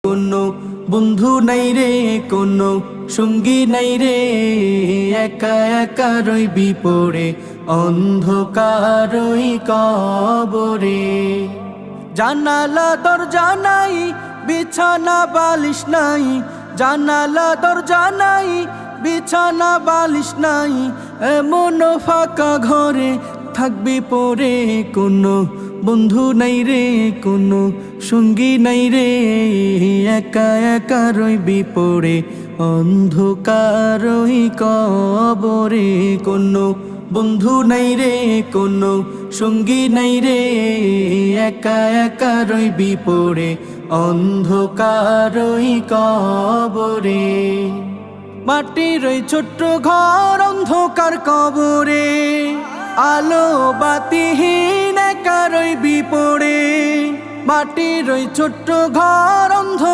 কোনো বন্ধু নাই রে, কোনো সঙ্গী নাই রে, একা একা রইবি পড়ে অন্ধকারই কবরে। জানালা দরজা নাই, বিছানা বালিশ নাই, জানালা দরজা নাই, বিছানা বালিশ নাই, এমন ফাঁকা ঘরে থাকবি পড়ে। কোনো বন্ধু নাই রে, কোনো সঙ্গী নাই রে, একা একা রইবি পড়ে অন্ধকারই কবরে। কোনো বন্ধু নাই রে, কোনো সঙ্গী নাই রে, একা একা রইবি পড়ে অন্ধকারই কবরে। মাটির ওই ছোট্ট ঘর অন্ধকার কবরে, আলো বাতিহীন একা রইবি পড়ে। মাটির ওই ছোট্ট ঘর অন্ধকার